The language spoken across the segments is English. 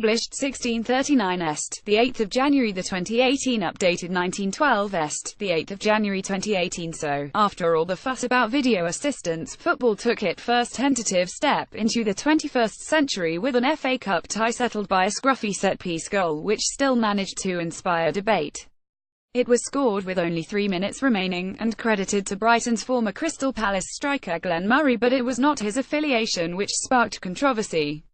published 1639 est, the 8th of January the 2018, updated 1912 est, the 8th of January 2018. So, after all the fuss about video assistance, football took its first tentative step into the 21st century with an FA Cup tie settled by a scruffy set-piece goal, which still managed to inspire debate. It was scored with only 3 minutes remaining, and credited to Brighton's former Crystal Palace striker Glenn Murray, but it was not his affiliation which sparked controversy.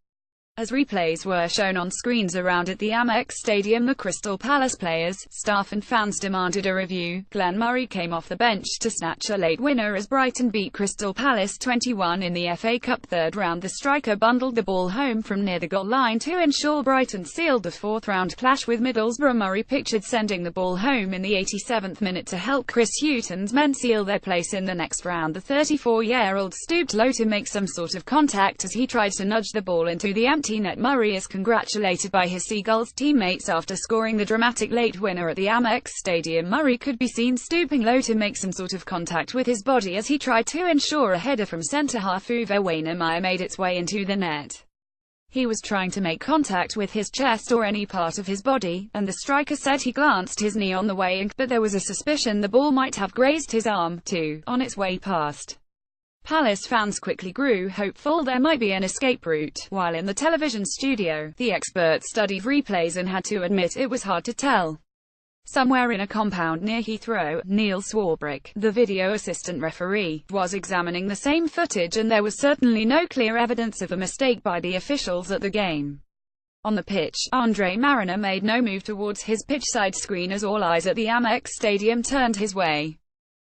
As replays were shown on screens around at the Amex Stadium, the Crystal Palace players, staff and fans demanded a review. Glenn Murray came off the bench to snatch a late winner as Brighton beat Crystal Palace 21 in the FA Cup third round. The striker bundled the ball home from near the goal line to ensure Brighton sealed the fourth round clash with Middlesbrough. Murray pictured sending the ball home in the 87th minute to help Chris Hughton's men seal their place in the next round. The 34-year-old stooped low to make some sort of contact as he tried to nudge the ball into the empty net. Murray is congratulated by his Seagulls teammates after scoring the dramatic late winner at the Amex Stadium. Murray could be seen stooping low to make some sort of contact with his body as he tried to ensure a header from centre-half Uwe Waynemeyer made its way into the net. He was trying to make contact with his chest or any part of his body, and the striker said he glanced his knee on the way in, but there was a suspicion the ball might have grazed his arm, too, on its way past. Palace fans quickly grew hopeful there might be an escape route. While in the television studio, the experts studied replays and had to admit it was hard to tell. Somewhere in a compound near Heathrow, Neil Swarbrick, the video assistant referee, was examining the same footage, and there was certainly no clear evidence of a mistake by the officials at the game. On the pitch, Andre Mariner made no move towards his pitchside screen as all eyes at the Amex Stadium turned his way.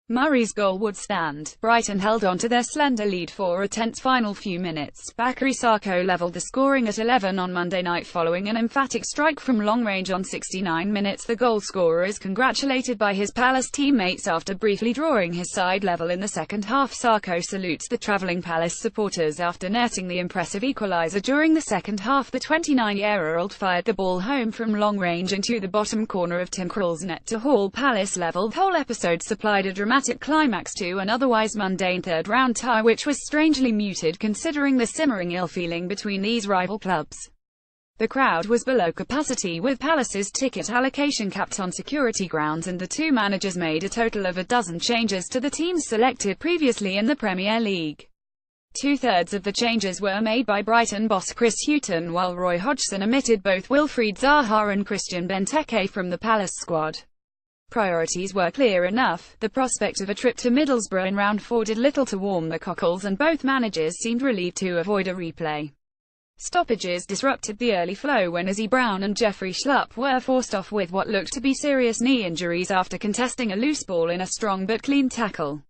Murray's goal would stand. Brighton held on to their slender lead for a tense final few minutes. Bakary Sako levelled the scoring at 11 on Monday night following an emphatic strike from long range on 69 minutes. The goalscorer is congratulated by his Palace teammates after briefly drawing his side level in the second half. Sako salutes the travelling Palace supporters after netting the impressive equaliser during the second half. The 29-year-old fired the ball home from long range into the bottom corner of Tim Krul's net to haul Palace level. The whole episode supplied a dramatic climax to an otherwise mundane third-round tie, which was strangely muted considering the simmering ill-feeling between these rival clubs. The crowd was below capacity, with Palace's ticket allocation capped on security grounds, and the two managers made a total of a dozen changes to the teams selected previously in the Premier League. Two-thirds of the changes were made by Brighton boss Chris Hughton, while Roy Hodgson omitted both Wilfried Zaha and Christian Benteke from the Palace squad. Priorities were clear enough. The prospect of a trip to Middlesbrough in round 4 did little to warm the cockles, and both managers seemed relieved to avoid a replay. Stoppages disrupted the early flow when Izzy Brown and Jeffrey Schlupp were forced off with what looked to be serious knee injuries after contesting a loose ball in a strong but clean tackle.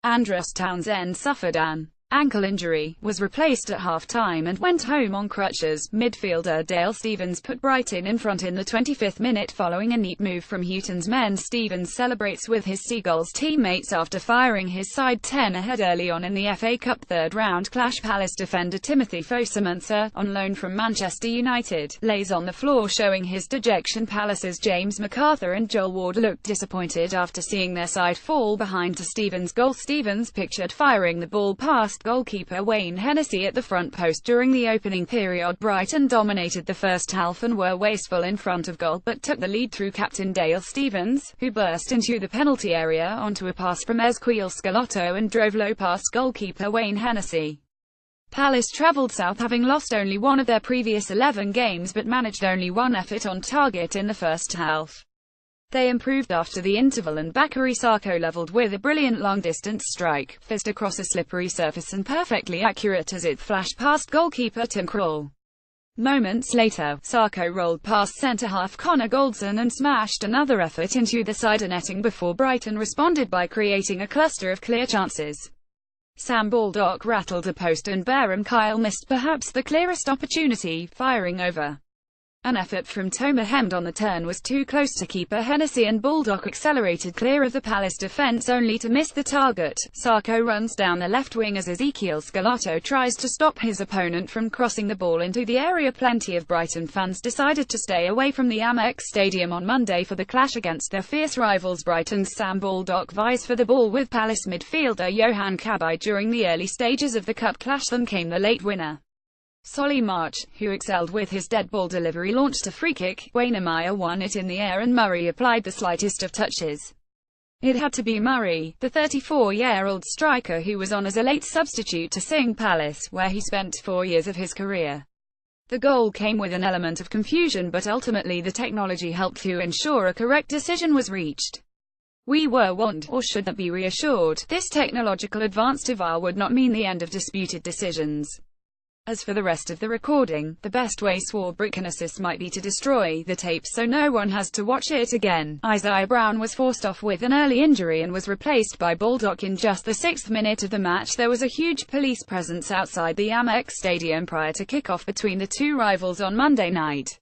Andros Townsend suffered an ankle injury, was replaced at half-time and went home on crutches. Midfielder Dale Stephens put Brighton in front in the 25th minute following a neat move from Hughton's men. Stephens celebrates with his Seagulls teammates after firing his side 10 ahead early on in the FA Cup third-round clash. Palace defender Timothy Fosu-Mensah, on loan from Manchester United, lays on the floor showing his dejection. Palace's James McArthur and Joel Ward looked disappointed after seeing their side fall behind to Stephens' goal. Stephens pictured firing the ball past goalkeeper Wayne Hennessy at the front post during the opening period. Brighton dominated the first half and were wasteful in front of goal, but took the lead through captain Dale Stephens, who burst into the penalty area onto a pass from Ezequiel Scalotto and drove low past goalkeeper Wayne Hennessy. Palace travelled south, having lost only one of their previous 11 games but managed only one effort on target in the first half. They improved after the interval, and Bakary Sako levelled with a brilliant long-distance strike, fizzed across a slippery surface and perfectly accurate as it flashed past goalkeeper Tim Krul. Moments later, Sako rolled past centre-half Connor Goldson and smashed another effort into the side netting before Brighton responded by creating a cluster of clear chances. Sam Baldock rattled a post and Barham Kyle missed perhaps the clearest opportunity, firing over. An effort from Toma Hemd on the turn was too close to keeper Hennessy, and Baldock accelerated clear of the Palace defence only to miss the target. Sako runs down the left wing as Ezequiel Scalotto tries to stop his opponent from crossing the ball into the area. Plenty of Brighton fans decided to stay away from the Amex Stadium on Monday for the clash against their fierce rivals. Brighton's Sam Baldock vies for the ball with Palace midfielder Johan Cabaye during the early stages of the cup clash. Then came the late winner. Solly March, who excelled with his dead ball delivery, launched a free kick. Waynemire won it in the air and Murray applied the slightest of touches. It had to be Murray, the 34-year-old striker who was on as a late substitute to Sing Palace, where he spent 4 years of his career. The goal came with an element of confusion, but ultimately the technology helped to ensure a correct decision was reached. We were warned, or should that be reassured, this technological advance to VAR would not mean the end of disputed decisions. As for the rest of the recording, the best way swore Brighton assist might be to destroy the tape so no one has to watch it again. Isaiah Brown was forced off with an early injury and was replaced by Baldock in just the 6th minute of the match. There was a huge police presence outside the Amex stadium prior to kick-off between the two rivals on Monday night.